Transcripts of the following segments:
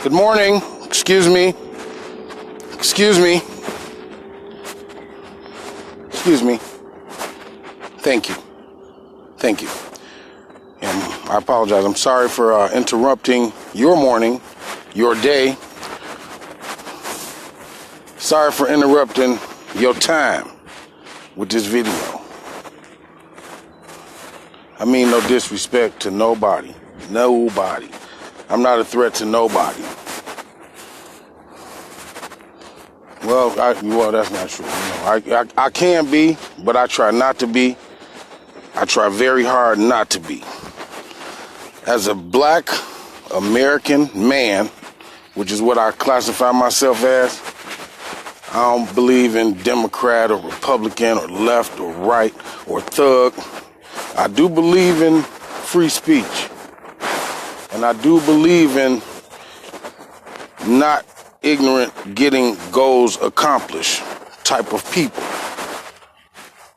Good morning. Excuse me. Excuse me. Excuse me. Thank you. Thank you. And I apologize. I'm sorry for interrupting your morning, your day. Sorry for interrupting your time with this video. I mean no disrespect to nobody. Nobody. I'm not a threat to nobody. Well, that's not true. I can be, but I try not to be. I try very hard not to be. As a black American man, which is what I classify myself as, I don't believe in Democrat or Republican or left or right or thug. I do believe in free speech. And I do believe in not ignorant getting goals accomplished type of people.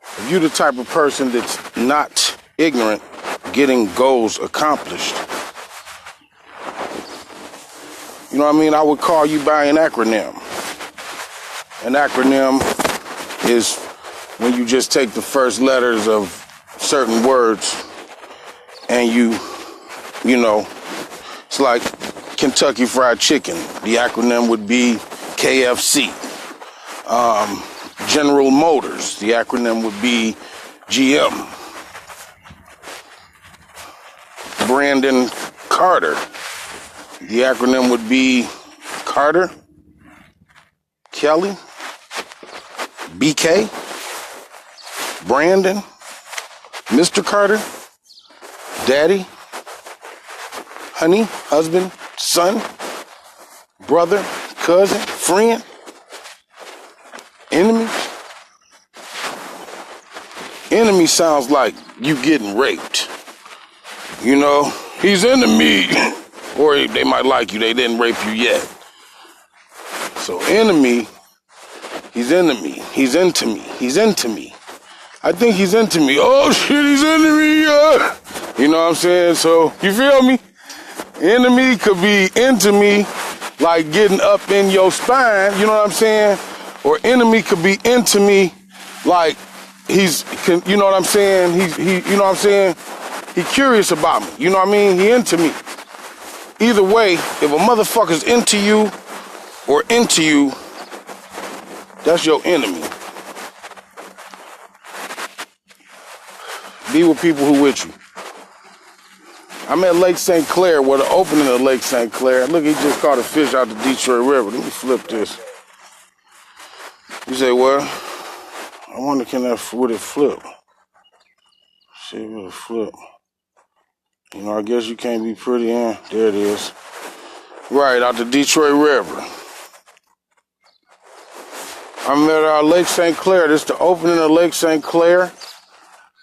If you're the type of person that's not ignorant getting goals accomplished, you know what I mean? I would call you by an acronym. An acronym is when you just take the first letters of certain words and you know, it's like Kentucky Fried Chicken. The acronym would be KFC. General Motors. The acronym would be GM. Brandon Carter. The acronym would be Carter. Kelly. BK. Brandon. Mr. Carter. Daddy. Honey, husband, son, brother, cousin, friend, enemy. Enemy sounds like you getting raped. You know, he's into me. Or they might like you, they didn't rape you yet. So enemy, he's into me. He's into me. He's into me. I think he's into me. Oh shit, he's into me. You know what I'm saying? So, you feel me? Enemy could be into me, like getting up in your spine, you know what I'm saying? Or enemy could be into me, like you know what I'm saying? You know what I'm saying? He curious about me, you know what I mean? He into me. Either way, if a motherfucker's into you or into you, that's your enemy. Be with people who with you. I'm at Lake St. Clair, the opening of Lake St. Clair. Look, he just caught a fish out the Detroit River. Let me flip this. You say, well, I wonder would it flip? See if it'll flip. You know, I guess you can't be pretty, there it is. Right, out the Detroit River. I'm at Lake St. Clair. This is the opening of Lake St. Clair,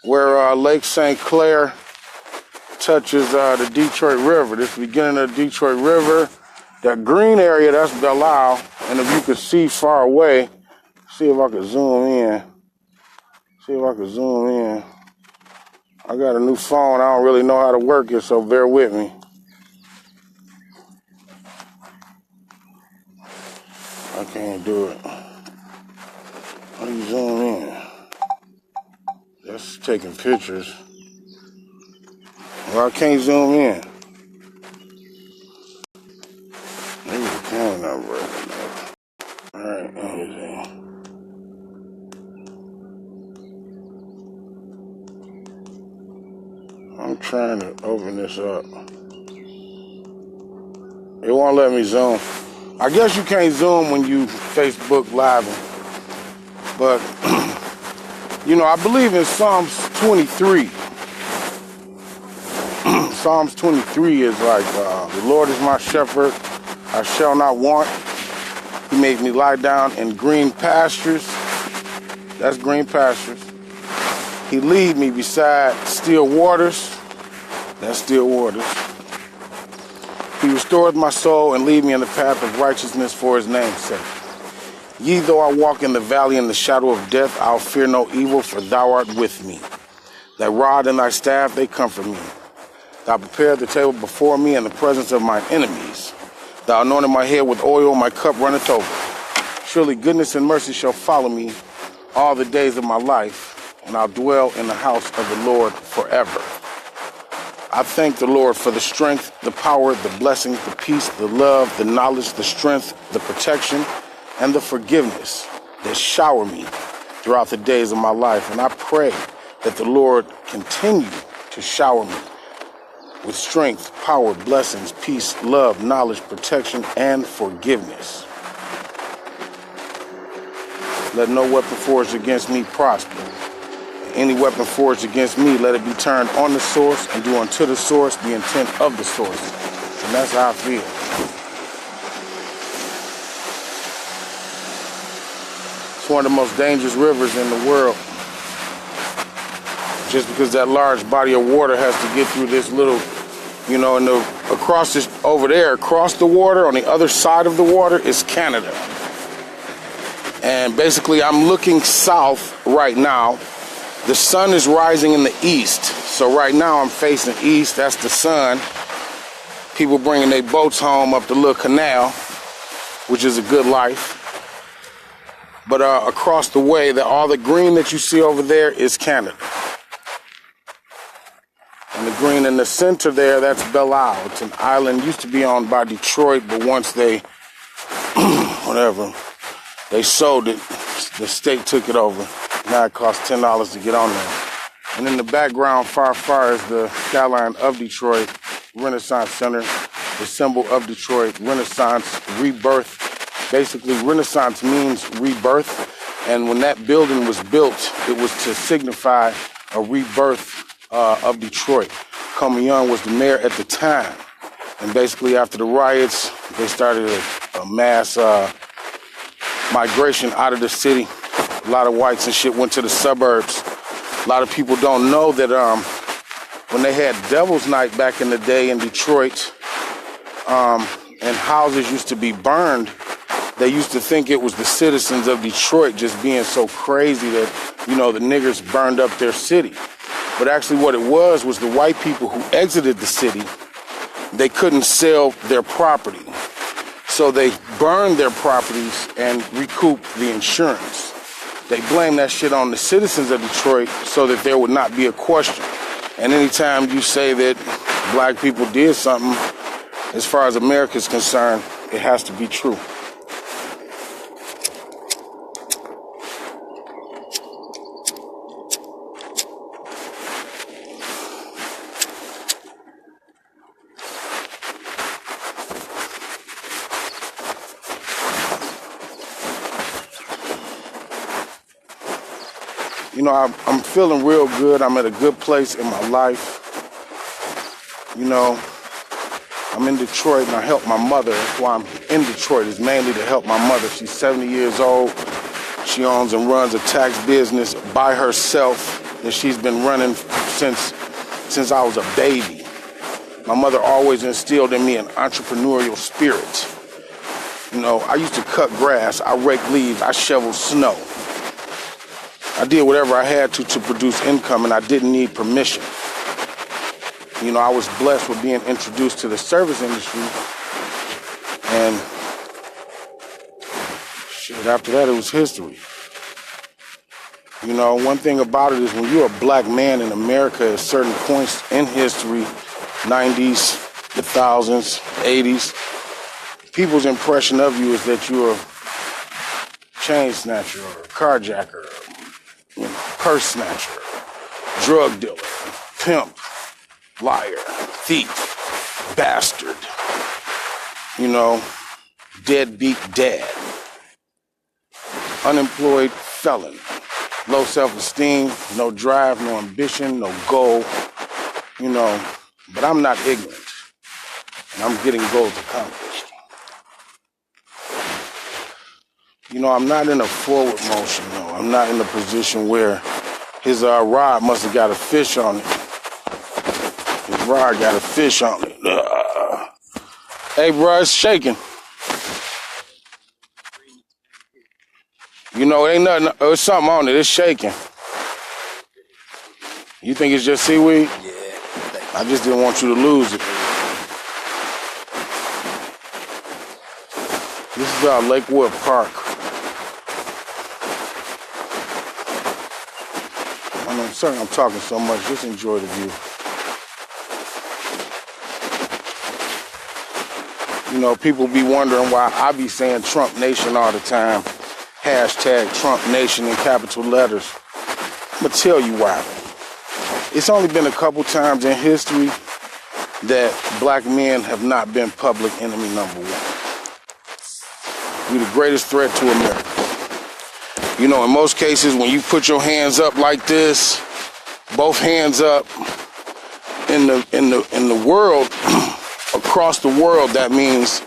where Lake St. Clair touches the Detroit River. This is the beginning of the Detroit River. That green area, that's Delisle. And if you could see far away, see if I could zoom in. I got a new phone. I don't really know how to work it, so bear with me. I can't do it. How do you zoom in? That's taking pictures. Well, I can't zoom in. Maybe the camera not working. Alright, let me see. I'm trying to open this up. It won't let me zoom. I guess you can't zoom when you Facebook Live. But, you know, I believe in Psalms 23. Psalms 23 is like, the Lord is my shepherd, I shall not want. He makes me lie down in green pastures. That's green pastures. He lead me beside still waters. That's still waters. He restored my soul and lead me in the path of righteousness for his name's sake. Yea, though I walk in the valley in the shadow of death, I'll fear no evil, for thou art with me. Thy rod and thy staff, they comfort me. Thou prepared the table before me in the presence of my enemies. Thou anointed my head with oil, my cup runneth over. Surely goodness and mercy shall follow me all the days of my life, and I'll dwell in the house of the Lord forever. I thank the Lord for the strength, the power, the blessings, the peace, the love, the knowledge, the strength, the protection, and the forgiveness that shower me throughout the days of my life. And I pray that the Lord continue to shower me with strength, power, blessings, peace, love, knowledge, protection, and forgiveness. Let no weapon forged against me prosper. Any weapon forged against me, let it be turned on the source and do unto the source the intent of the source. And that's how I feel. It's one of the most dangerous rivers in the world. Just because that large body of water has to get through this little, and across this, over there, across the water, on the other side of the water is Canada. And basically I'm looking south right now. The sun is rising in the east. So right now I'm facing east. That's the sun. People bringing their boats home up the little canal, which is a good life. But across the way, all the green that you see over there is Canada. And the green in the center there, that's Belle Isle. It's an island, used to be owned by Detroit, but once they, they sold it, the state took it over. Now it costs $10 to get on there. And in the background, far is the skyline of Detroit, Renaissance Center, the symbol of Detroit, Renaissance, rebirth. Basically, Renaissance means rebirth. And when that building was built, it was to signify a rebirth of Detroit. Coleman Young was the mayor at the time. And basically, after the riots, they started a mass migration out of the city. A lot of whites and shit went to the suburbs. A lot of people don't know that when they had Devil's Night back in the day in Detroit, and houses used to be burned, they used to think it was the citizens of Detroit just being so crazy that, the niggers burned up their city. But actually what it was the white people who exited the city, they couldn't sell their property. So they burned their properties and recouped the insurance. They blamed that shit on the citizens of Detroit so that there would not be a question. And anytime you say that black people did something, as far as America is concerned, it has to be true. I'm feeling real good. I'm at a good place in my life. I'm in Detroit and I help my mother. That's why I'm in Detroit, is mainly to help my mother. She's 70 years old. She owns and runs a tax business by herself that she's been running since I was a baby. My mother always instilled in me an entrepreneurial spirit. I used to cut grass, I raked leaves, I shoveled snow. I did whatever I had to produce income, and I didn't need permission. I was blessed with being introduced to the service industry, and shit, after that it was history. One thing about it is when you're a black man in America at certain points in history, 90s, the 1000s, 80s, people's impression of you is that you're a chain snatcher or a carjacker, purse snatcher, drug dealer, pimp, liar, thief, bastard, deadbeat dad, unemployed felon, low self-esteem, no drive, no ambition, no goal, but I'm not ignorant, and I'm getting goals accomplished. I'm not in a forward motion, though. I'm not in a position where his rod must have got a fish on it. His rod got a fish on it. Hey, bro, it's shaking. It ain't nothing. There's something on it. It's shaking. You think it's just seaweed? Yeah. I just didn't want you to lose it. about Lakewood Park. I'm sorry I'm talking so much. Just enjoy the view. You know, people be wondering why I be saying Trump Nation all the time. Hashtag Trump Nation in capital letters. I'm going to tell you why. It's only been a couple times in history that black men have not been public enemy number one. We're the greatest threat to America. You know, in most cases, when you put your hands up like this, both hands up, in the world, across the world, that means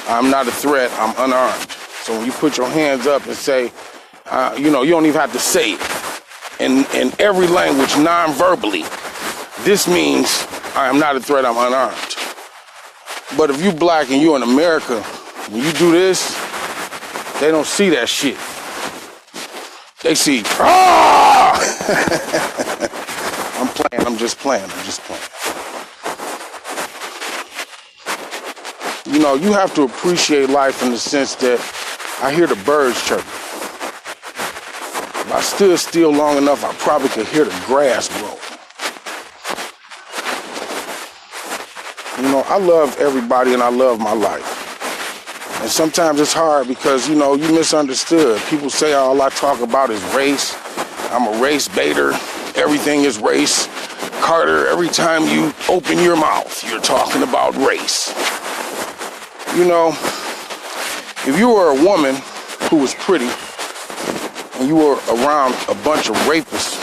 I'm not a threat, I'm unarmed. So when you put your hands up and say, you know, you don't even have to say it. In every language, non-verbally, this means I am not a threat, I'm unarmed. But if you black and you're in America, when you do this, they don't see that shit. They see, ah! I'm just playing. You know, you have to appreciate life in the sense that I hear the birds chirping. If I stood still long enough, I probably could hear the grass grow. You know, I love everybody and I love my life. And sometimes it's hard because, you know, you misunderstood. People say all I talk about is race. I'm a race baiter. Everything is race. Carter, every time you open your mouth, you're talking about race. You know, if you were a woman who was pretty and you were around a bunch of rapists,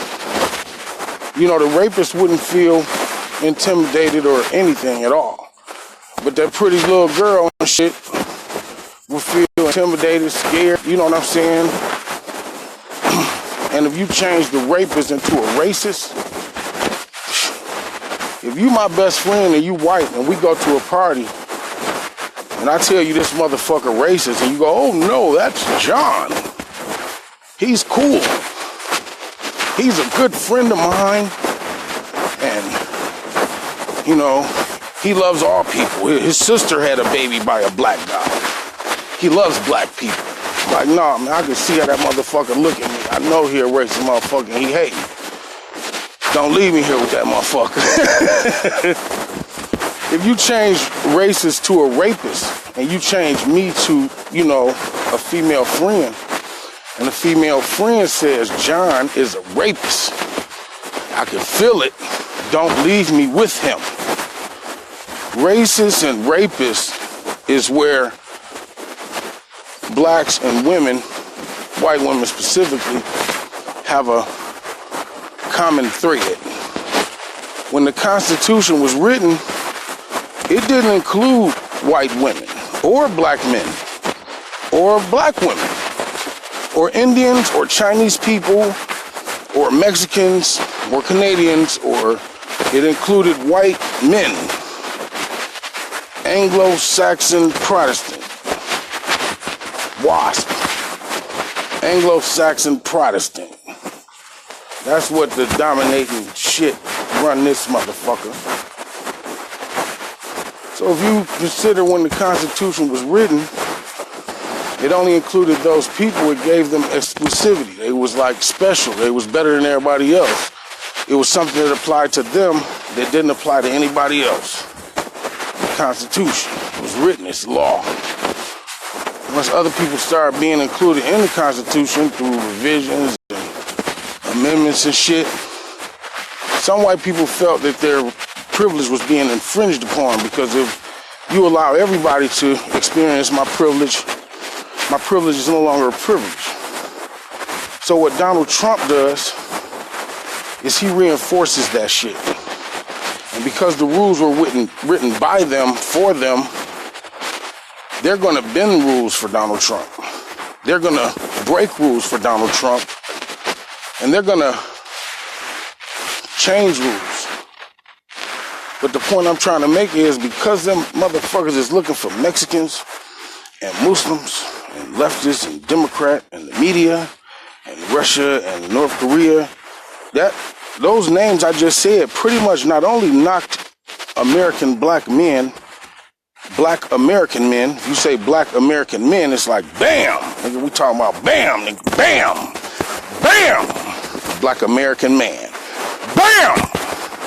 you know, the rapist wouldn't feel intimidated or anything at all. But that pretty little girl and shit will feel intimidated, scared, you know what I'm saying? And if you change the rapist into a racist, if you my best friend and you white and we go to a party and I tell you this motherfucker racist and you go, oh no, that's John. He's cool. He's a good friend of mine and, you know, he loves all people. His sister had a baby by a black guy. He loves black people. Like, nah, man, I can see how that motherfucker look at me. I know he a racist motherfucker and he hate me. Don't leave me here with that motherfucker. If you change racist to a rapist and you change me to, you know, a female friend, and the female friend says John is a rapist, I can feel it. Don't leave me with him. Racist and rapist is where blacks and women, white women specifically, have a common thread. When the Constitution was written, it didn't include white women, or black men, or black women, or Indians, or Chinese people, or Mexicans, or Canadians, or it included white men, Anglo-Saxon Protestant. WASP. Anglo-Saxon Protestant. That's what the dominating shit run this motherfucker. So if you consider when the Constitution was written, it only included those people. It gave them exclusivity. They was like special. They was better than everybody else. It was something that applied to them that didn't apply to anybody else. The Constitution was written. It's law. Once other people start being included in the Constitution through revisions and amendments and shit, some white people felt that their privilege was being infringed upon, because if you allow everybody to experience my privilege is no longer a privilege. So what Donald Trump does is he reinforces that shit. And because the rules were written by them, for them, they're going to bend rules for Donald Trump. They're going to break rules for Donald Trump. And they're going to change rules. But the point I'm trying to make is, because them motherfuckers is looking for Mexicans and Muslims and leftists and Democrat and the media and Russia and North Korea, those names I just said pretty much not only knocked American black men black American men, if you say black American men, it's like bam. Nigga, we talking about bam, nigga, bam, bam. Black American man. Bam!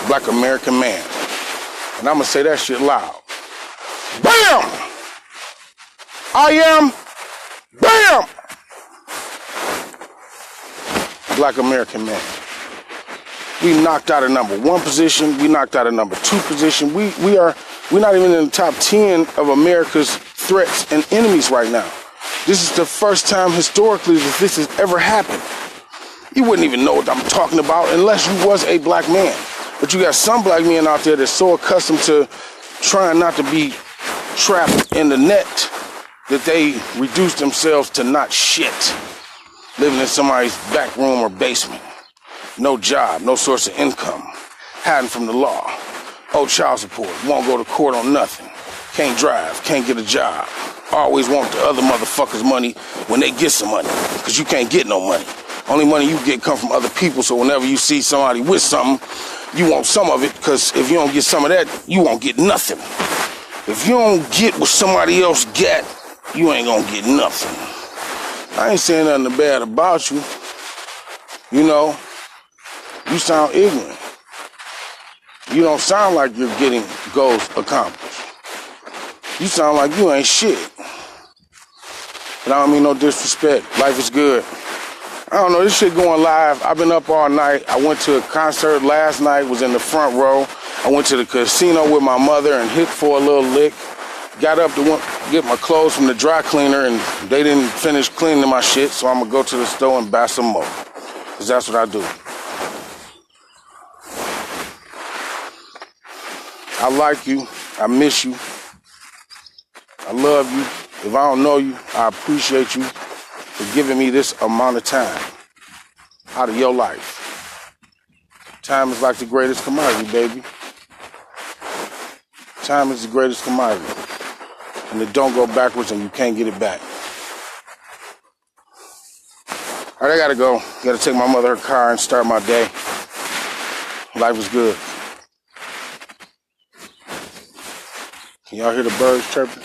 Black American man. And I'm gonna say that shit loud. Bam! I am bam! Black American man. We knocked out a number 1 position. We knocked out a number 2 position. We're not even in the top 10 of America's threats and enemies right now. This is the first time historically that this has ever happened. You wouldn't even know what I'm talking about unless you was a black man. But you got some black men out there that's so accustomed to trying not to be trapped in the net that they reduce themselves to not shit. Living in somebody's back room or basement. No job, no source of income. Hiding from the law. Owe child support, won't go to court on nothing. Can't drive, can't get a job. Always want the other motherfuckers' money when they get some money. Because you can't get no money. Only money you get come from other people, so whenever you see somebody with something, you want some of it, because if you don't get some of that, you won't get nothing. If you don't get what somebody else got, you ain't gonna get nothing. I ain't saying nothing bad about you. You know, you sound ignorant. You don't sound like you're getting goals accomplished. You sound like you ain't shit. But I don't mean no disrespect. Life is good. I don't know, this shit going live. I've been up all night. I went to a concert last night, was in the front row. I went to the casino with my mother and hit for a little lick. Got up to get my clothes from the dry cleaner, and they didn't finish cleaning my shit, so I'm gonna go to the store and buy some more. Because that's what I do. I like you. I miss you. I love you. If I don't know you, I appreciate you for giving me this amount of time out of your life. Time is like the greatest commodity, baby. Time is the greatest commodity. And it don't go backwards and you can't get it back. All right, I gotta go. Gotta take my mother her car and start my day. Life is good. Can y'all hear the birds chirping?